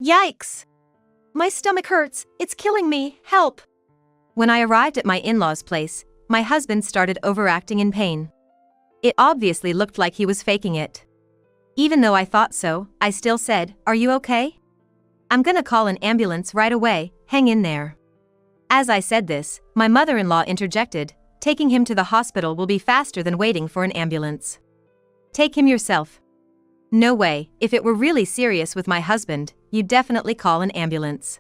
Yikes! My stomach hurts, it's killing me, help! When I arrived at my in-laws' place, my husband started overacting in pain. It obviously looked like he was faking it. Even though I thought so, I still said, "Are you okay? I'm gonna call an ambulance right away, hang in there." As I said this, my mother-in-law interjected, "Taking him to the hospital will be faster than waiting for an ambulance. Take him yourself." No way, if it were really serious with my husband, you'd definitely call an ambulance.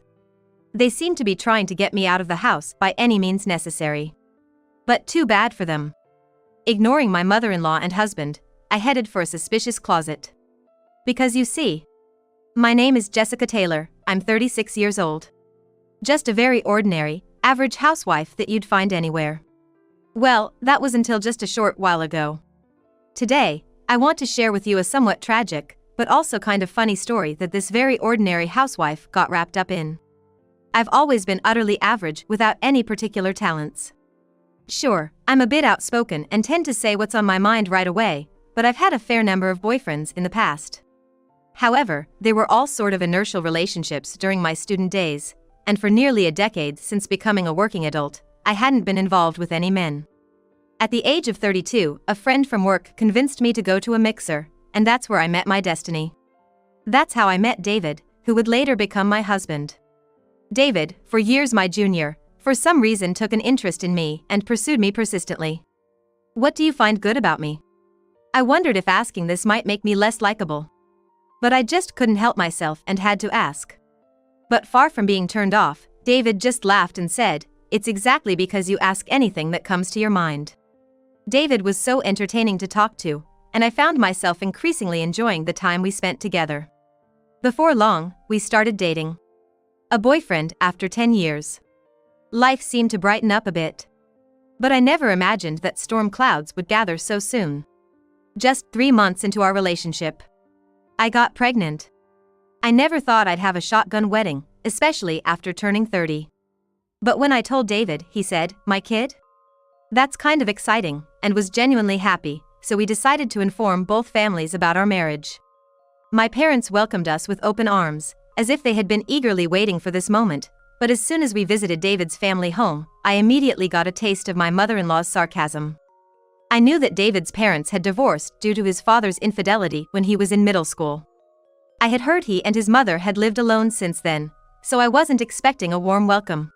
They seemed to be trying to get me out of the house by any means necessary. But too bad for them. Ignoring my mother-in-law and husband, I headed for a suspicious closet. Because you see, my name is Jessica Taylor, I'm 36 years old. Just a very ordinary, average housewife that you'd find anywhere. Well, that was until just a short while ago. Today, I want to share with you a somewhat tragic, but also kind of funny story that this very ordinary housewife got wrapped up in. I've always been utterly average without any particular talents. Sure, I'm a bit outspoken and tend to say what's on my mind right away, but I've had a fair number of boyfriends in the past. However, they were all sort of inertial relationships during my student days, and for nearly a decade since becoming a working adult, I hadn't been involved with any men. At the age of 32, a friend from work convinced me to go to a mixer, and that's where I met my destiny. That's how I met David, who would later become my husband. David, for years my junior, for some reason took an interest in me and pursued me persistently. What do you find good about me? I wondered if asking this might make me less likable. But I just couldn't help myself and had to ask. But far from being turned off, David just laughed and said, "It's exactly because you ask anything that comes to your mind." David was so entertaining to talk to, and I found myself increasingly enjoying the time we spent together. Before long, we started dating. A boyfriend after 10 years. Life seemed to brighten up a bit. But I never imagined that storm clouds would gather so soon. Just 3 months into our relationship, I got pregnant. I never thought I'd have a shotgun wedding, especially after turning 30. But when I told David, he said, "My kid? That's kind of exciting," and was genuinely happy, so we decided to inform both families about our marriage. My parents welcomed us with open arms, as if they had been eagerly waiting for this moment, but as soon as we visited David's family home, I immediately got a taste of my mother-in-law's sarcasm. I knew that David's parents had divorced due to his father's infidelity when he was in middle school. I had heard he and his mother had lived alone since then, so I wasn't expecting a warm welcome.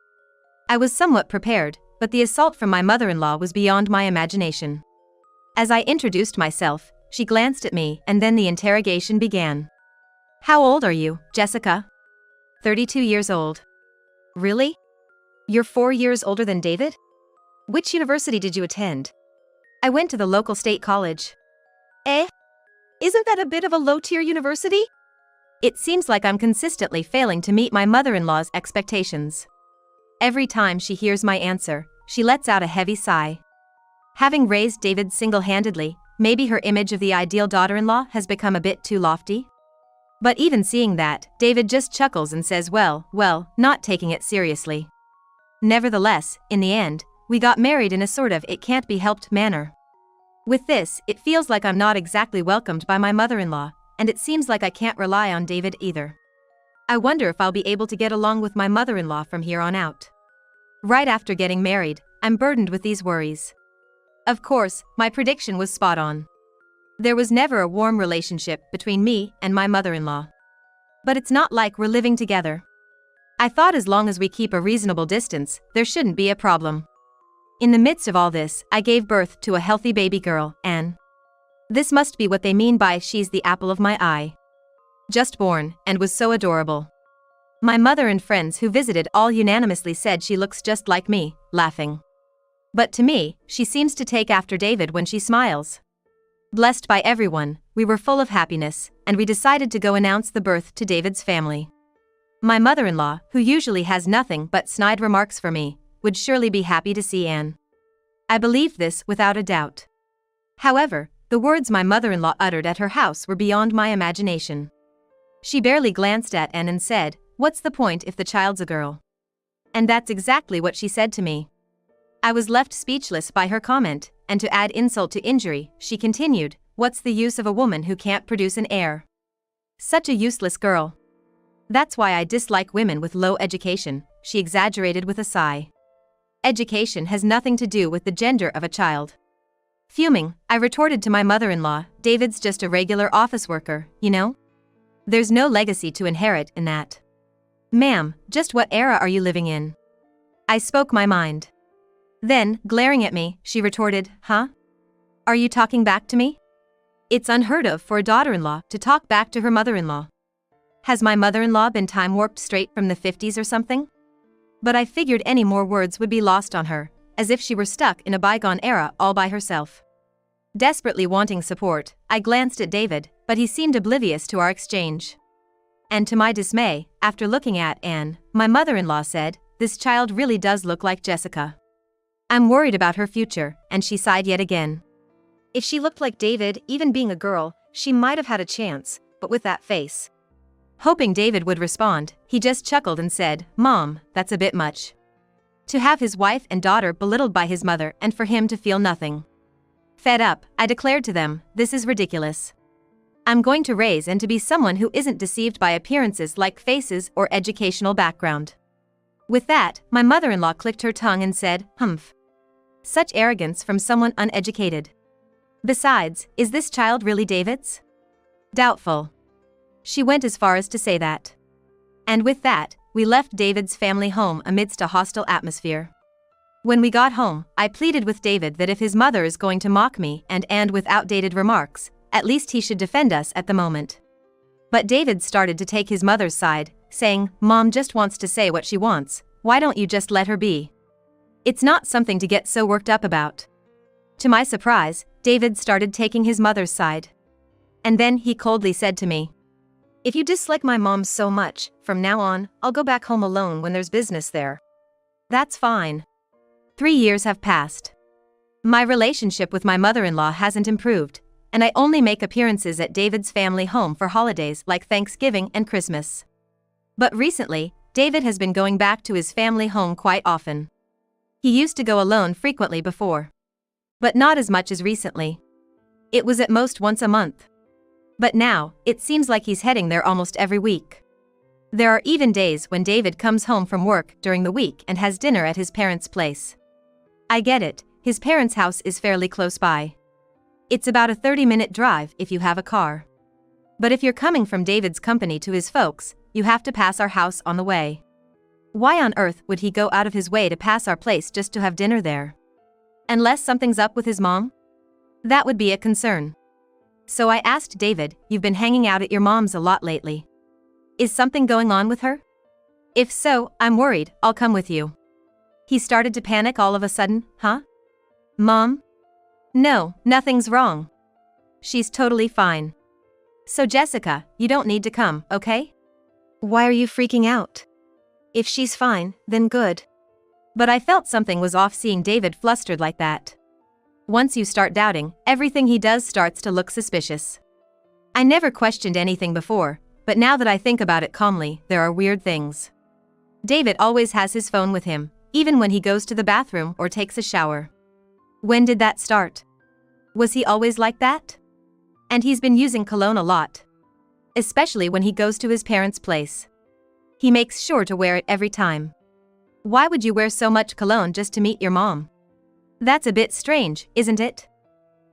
I was somewhat prepared, but the assault from my mother-in-law was beyond my imagination. As I introduced myself, she glanced at me and then the interrogation began. "How old are you, Jessica?" 32 years old. "Really? You're 4 years older than David? Which university did you attend?" "I went to the local state college." "Eh? Isn't that a bit of a low-tier university?" It seems like I'm consistently failing to meet my mother-in-law's expectations. Every time she hears my answer, she lets out a heavy sigh. Having raised David single-handedly, maybe her image of the ideal daughter-in-law has become a bit too lofty? But even seeing that, David just chuckles and says, well, not taking it seriously. Nevertheless, in the end, we got married in a sort of it-can't-be-helped manner. With this, it feels like I'm not exactly welcomed by my mother-in-law, and it seems like I can't rely on David either. I wonder if I'll be able to get along with my mother-in-law from here on out. Right after getting married, I'm burdened with these worries. Of course, my prediction was spot on. There was never a warm relationship between me and my mother-in-law. But it's not like we're living together. I thought as long as we keep a reasonable distance, there shouldn't be a problem. In the midst of all this, I gave birth to a healthy baby girl, Anne. This must be what they mean by "she's the apple of my eye." Just born, and was so adorable. My mother and friends who visited all unanimously said she looks just like me, laughing. But to me, she seems to take after David when she smiles. Blessed by everyone, we were full of happiness, and we decided to go announce the birth to David's family. My mother-in-law, who usually has nothing but snide remarks for me, would surely be happy to see Anne. I believed this without a doubt. However, the words my mother-in-law uttered at her house were beyond my imagination. She barely glanced at Anne and said, "What's the point if the child's a girl?" And that's exactly what she said to me. I was left speechless by her comment, and to add insult to injury, she continued, "What's the use of a woman who can't produce an heir? Such a useless girl." That's why I dislike women with low education, she exaggerated with a sigh. Education has nothing to do with the gender of a child. Fuming, I retorted to my mother-in-law, David's just a regular office worker, you know? There's no legacy to inherit in that. Ma'am, just what era are you living in? I spoke my mind. Then, glaring at me, she retorted, huh? Are you talking back to me? It's unheard of for a daughter-in-law to talk back to her mother-in-law. Has my mother-in-law been time-warped straight from the 50s or something? But I figured any more words would be lost on her, as if she were stuck in a bygone era all by herself. Desperately wanting support, I glanced at David, but he seemed oblivious to our exchange. And to my dismay, after looking at Anne, my mother-in-law said, "This child really does look like Jessica. I'm worried about her future," and she sighed yet again. If she looked like David, even being a girl, she might have had a chance, but with that face. Hoping David would respond, he just chuckled and said, "Mom, that's a bit much. To have his wife and daughter belittled by his mother and for him to feel nothing." Fed up, I declared to them, "This is ridiculous. I'm going to raise and to be someone who isn't deceived by appearances like faces or educational background." With that, my mother-in-law clicked her tongue and said, "Humph. Such arrogance from someone uneducated. Besides, is this child really David's? Doubtful." She went as far as to say that. And with that, we left David's family home amidst a hostile atmosphere. When we got home, I pleaded with David that if his mother is going to mock me and with outdated remarks, at least he should defend us at the moment. But David started to take his mother's side, saying, "Mom just wants to say what she wants, why don't you just let her be? It's not something to get so worked up about." To my surprise, David started taking his mother's side. And then he coldly said to me, "If you dislike my mom so much, from now on, I'll go back home alone when there's business there." That's fine. 3 years have passed. My relationship with my mother-in-law hasn't improved, and I only make appearances at David's family home for holidays like Thanksgiving and Christmas. But recently, David has been going back to his family home quite often. He used to go alone frequently before. But not as much as recently. It was at most once a month. But now, it seems like he's heading there almost every week. There are even days when David comes home from work during the week and has dinner at his parents' place. I get it, his parents' house is fairly close by. It's about a 30-minute drive if you have a car. But if you're coming from David's company to his folks, you have to pass our house on the way. Why on earth would he go out of his way to pass our place just to have dinner there? Unless something's up with his mom? That would be a concern. So I asked David, "You've been hanging out at your mom's a lot lately. Is something going on with her? If so, I'm worried, I'll come with you." He started to panic all of a sudden, "Huh? Mom? No, nothing's wrong. She's totally fine. So Jessica, you don't need to come, okay? Why are you freaking out? If she's fine, then good." But I felt something was off seeing David flustered like that. Once you start doubting, everything he does starts to look suspicious. I never questioned anything before, but now that I think about it calmly, there are weird things. David always has his phone with him, even when he goes to the bathroom or takes a shower. When did that start? Was he always like that? And he's been using cologne a lot. Especially when he goes to his parents' place. He makes sure to wear it every time. Why would you wear so much cologne just to meet your mom? That's a bit strange, isn't it?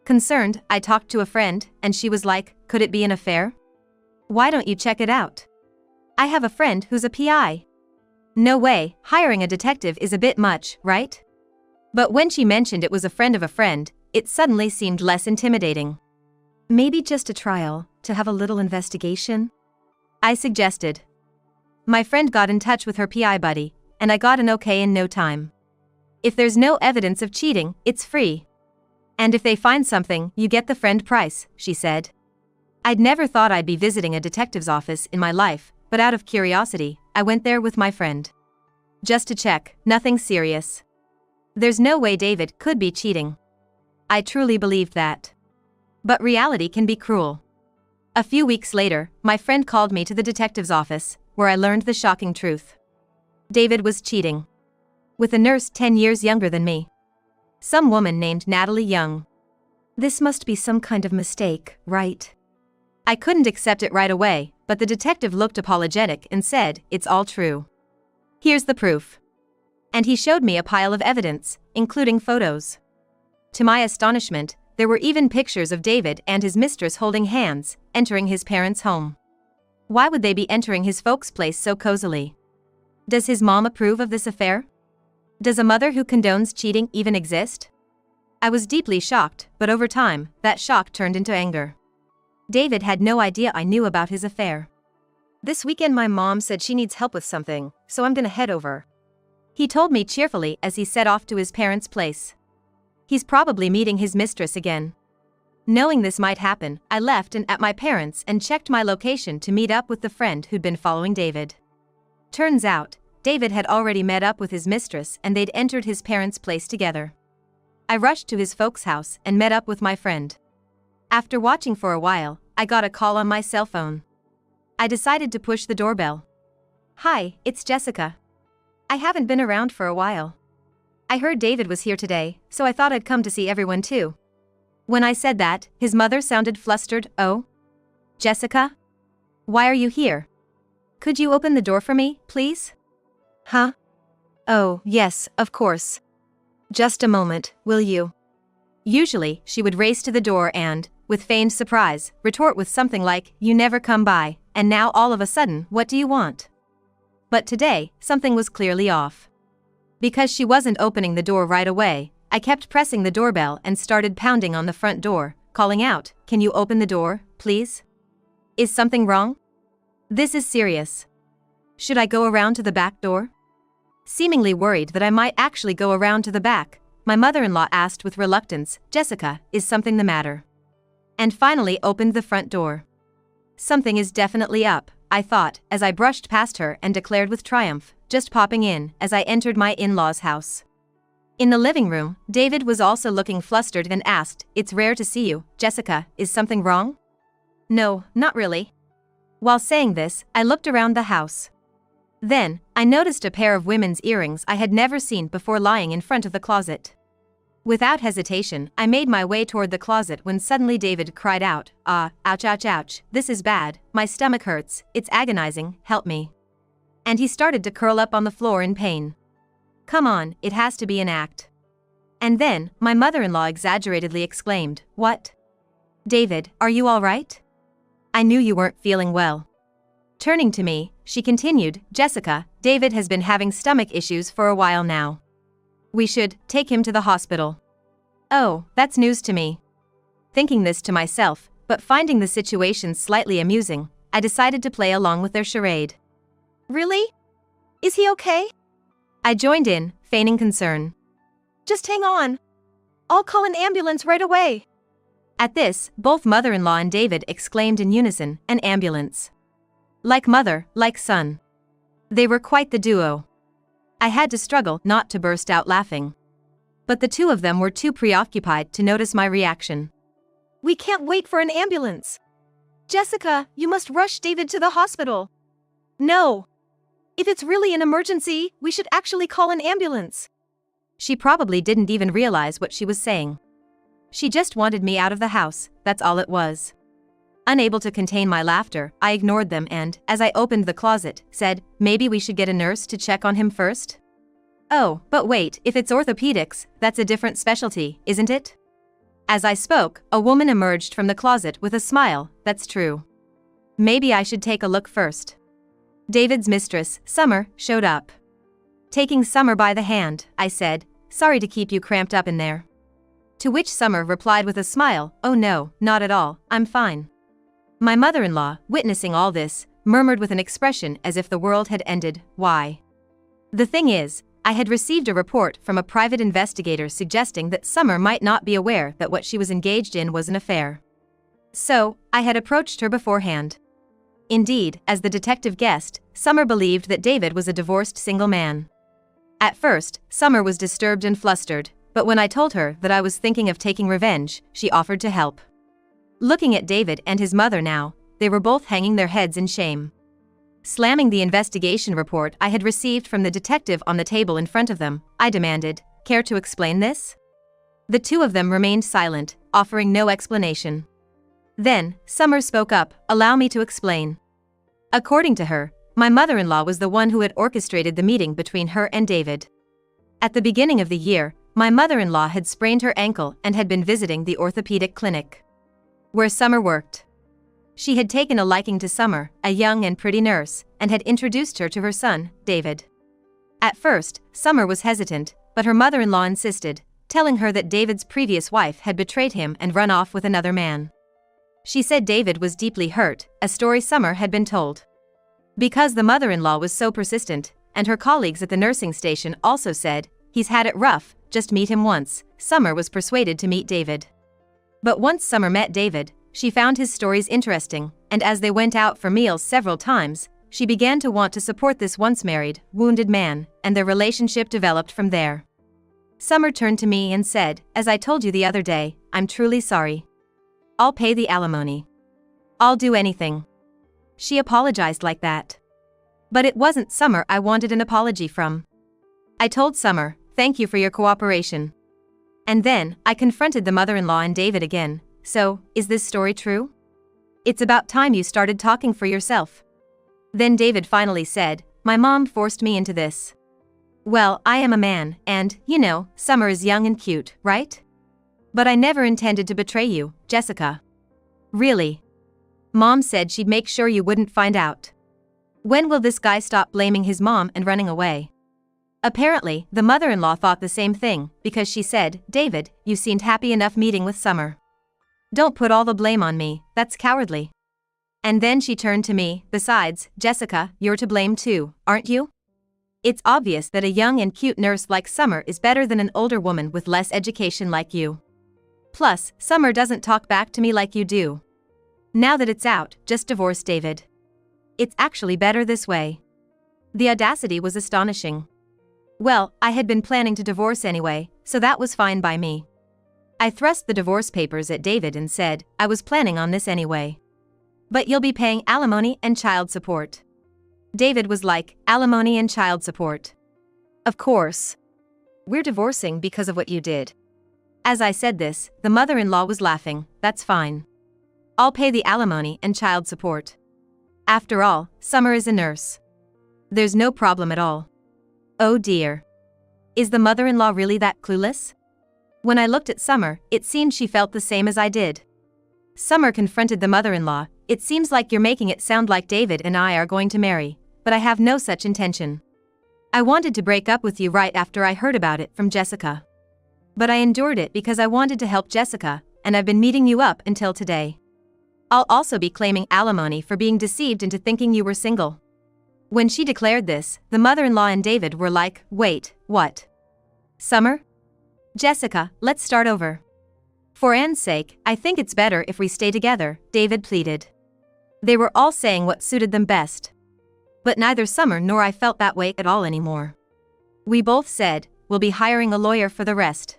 Concerned, I talked to a friend, and she was like, "Could it be an affair? Why don't you check it out? I have a friend who's a PI." No way, hiring a detective is a bit much, right? But when she mentioned it was a friend of a friend, it suddenly seemed less intimidating. Maybe just a trial, to have a little investigation? I suggested. My friend got in touch with her PI buddy, and I got an okay in no time. If there's no evidence of cheating, it's free. And if they find something, you get the friend price, she said. I'd never thought I'd be visiting a detective's office in my life, but out of curiosity, I went there with my friend. Just to check, nothing serious. There's no way David could be cheating. I truly believed that. But reality can be cruel. A few weeks later, my friend called me to the detective's office, where I learned the shocking truth. David was cheating. With a nurse 10 years younger than me. Some woman named Natalie Young. This must be some kind of mistake, right? I couldn't accept it right away, but the detective looked apologetic and said, "It's all true. Here's the proof." And he showed me a pile of evidence, including photos. To my astonishment, there were even pictures of David and his mistress holding hands, entering his parents' home. Why would they be entering his folks' place so cozily? Does his mom approve of this affair? Does a mother who condones cheating even exist? I was deeply shocked, but over time, that shock turned into anger. David had no idea I knew about his affair. "This weekend my mom said she needs help with something, so I'm gonna head over," he told me cheerfully as he set off to his parents' place. He's probably meeting his mistress again. Knowing this might happen, I left and at my parents' and checked my location to meet up with the friend who'd been following David. Turns out, David had already met up with his mistress and they'd entered his parents' place together. I rushed to his folks' house and met up with my friend. After watching for a while, I got a call on my cell phone. I decided to push the doorbell. "Hi, it's Jessica. I haven't been around for a while. I heard David was here today, so I thought I'd come to see everyone too." When I said that, his mother sounded flustered. "Oh? Jessica? Why are you here? Could you open the door for me, please?" "Huh? Oh, yes, of course. Just a moment, will you?" Usually, she would race to the door and, with feigned surprise, retort with something like, "You never come by, and now all of a sudden, what do you want?" But today, something was clearly off. Because she wasn't opening the door right away, I kept pressing the doorbell and started pounding on the front door, calling out, "Can you open the door, please? Is something wrong? This is serious. Should I go around to the back door?" Seemingly worried that I might actually go around to the back, my mother-in-law asked with reluctance, "Jessica, is something the matter?" And finally opened the front door. Something is definitely up, I thought, as I brushed past her and declared with triumph, just popping in, as I entered my in-laws' house. In the living room, David was also looking flustered and asked, "It's rare to see you, Jessica, is something wrong?" "No, not really." While saying this, I looked around the house. Then, I noticed a pair of women's earrings I had never seen before lying in front of the closet. Without hesitation, I made my way toward the closet when suddenly David cried out, "Ouch, ouch, ouch, this is bad, my stomach hurts, it's agonizing, help me." And he started to curl up on the floor in pain. "Come on, it has to be an act." And then, my mother-in-law exaggeratedly exclaimed, "What? David, are you all right? I knew you weren't feeling well." Turning to me, she continued, "Jessica, David has been having stomach issues for a while now. We should take him to the hospital." Oh, that's news to me. Thinking this to myself, but finding the situation slightly amusing, I decided to play along with their charade. "Really? Is he okay?" I joined in, feigning concern. "Just hang on. I'll call an ambulance right away." At this, both mother-in-law and David exclaimed in unison, "An ambulance." Like mother, like son. They were quite the duo. I had to struggle not to burst out laughing. But the two of them were too preoccupied to notice my reaction. "We can't wait for an ambulance. Jessica, you must rush David to the hospital." "No. If it's really an emergency, we should actually call an ambulance." She probably didn't even realize what she was saying. She just wanted me out of the house, that's all it was. Unable to contain my laughter, I ignored them and, as I opened the closet, said, "Maybe we should get a nurse to check on him first?" "Oh, but wait, if it's orthopedics, that's a different specialty, isn't it?" As I spoke, a woman emerged from the closet with a smile, "That's true. Maybe I should take a look first." David's mistress, Summer, showed up. Taking Summer by the hand, I said, "Sorry to keep you cramped up in there." To which Summer replied with a smile, "Oh no, not at all, I'm fine." My mother-in-law, witnessing all this, murmured with an expression as if the world had ended, "Why?" The thing is, I had received a report from a private investigator suggesting that Summer might not be aware that what she was engaged in was an affair. So, I had approached her beforehand. Indeed, as the detective guessed, Summer believed that David was a divorced single man. At first, Summer was disturbed and flustered, but when I told her that I was thinking of taking revenge, she offered to help. Looking at David and his mother now, they were both hanging their heads in shame. Slamming the investigation report I had received from the detective on the table in front of them, I demanded, "Care to explain this?" The two of them remained silent, offering no explanation. Then, Summer spoke up, "Allow me to explain." According to her, my mother-in-law was the one who had orchestrated the meeting between her and David. At the beginning of the year, my mother-in-law had sprained her ankle and had been visiting the orthopedic clinic where Summer worked. She had taken a liking to Summer, a young and pretty nurse, and had introduced her to her son, David. At first, Summer was hesitant, but her mother-in-law insisted, telling her that David's previous wife had betrayed him and run off with another man. She said David was deeply hurt, a story Summer had been told. Because the mother-in-law was so persistent, and her colleagues at the nursing station also said, "He's had it rough, just meet him once," Summer was persuaded to meet David. But once Summer met David, she found his stories interesting, and as they went out for meals several times, she began to want to support this once married, wounded man, and their relationship developed from there. Summer turned to me and said, "As I told you the other day, I'm truly sorry. I'll pay the alimony. I'll do anything." She apologized like that. But it wasn't Summer I wanted an apology from. I told Summer, "Thank you for your cooperation." And then, I confronted the mother-in-law and David again. "So, is this story true? It's about time you started talking for yourself." Then David finally said, "My mom forced me into this. Well, I am a man, and, Summer is young and cute, right? But I never intended to betray you, Jessica." "Really? Mom said she'd make sure you wouldn't find out. When will this guy stop blaming his mom and running away?" Apparently, the mother-in-law thought the same thing, because she said, "David, you seemed happy enough meeting with Summer. Don't put all the blame on me, that's cowardly." And then she turned to me, "Besides, Jessica, you're to blame too, aren't you? It's obvious that a young and cute nurse like Summer is better than an older woman with less education like you. Plus, Summer doesn't talk back to me like you do. Now that it's out, just divorce David. It's actually better this way." The audacity was astonishing. Well, I had been planning to divorce anyway, so that was fine by me. I thrust the divorce papers at David and said, "I was planning on this anyway. But you'll be paying alimony and child support." David was like, "Alimony and child support? Of course. We're divorcing because of what you did." As I said this, the mother-in-law was laughing. "That's fine. I'll pay the alimony and child support. After all, Summer is a nurse. There's no problem at all." Oh dear. Is the mother-in-law really that clueless? When I looked at Summer, it seemed she felt the same as I did. Summer confronted the mother-in-law, "It seems like you're making it sound like David and I are going to marry, but I have no such intention. I wanted to break up with you right after I heard about it from Jessica. But I endured it because I wanted to help Jessica, and I've been meeting you up until today. I'll also be claiming alimony for being deceived into thinking you were single." When she declared this, the mother-in-law and David were like, "Wait, what? Summer? Jessica, let's start over. For Anne's sake, I think it's better if we stay together," David pleaded. They were all saying what suited them best. But neither Summer nor I felt that way at all anymore. We both said, "We'll be hiring a lawyer for the rest.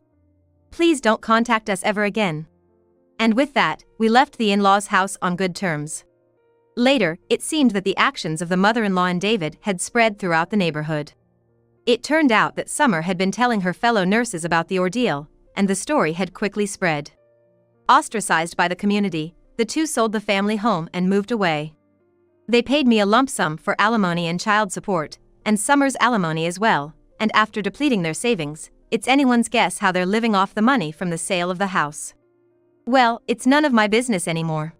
Please don't contact us ever again." And with that, we left the in-laws' house on good terms. Later, it seemed that the actions of the mother-in-law and David had spread throughout the neighborhood. It turned out that Summer had been telling her fellow nurses about the ordeal, and the story had quickly spread. Ostracized by the community, the two sold the family home and moved away. They paid me a lump sum for alimony and child support, and Summer's alimony as well, and after depleting their savings, it's anyone's guess how they're living off the money from the sale of the house. Well, it's none of my business anymore.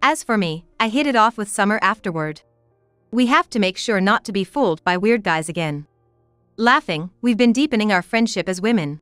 As for me, I hit it off with Summer afterward. We have to make sure not to be fooled by weird guys again. Laughing, we've been deepening our friendship as women.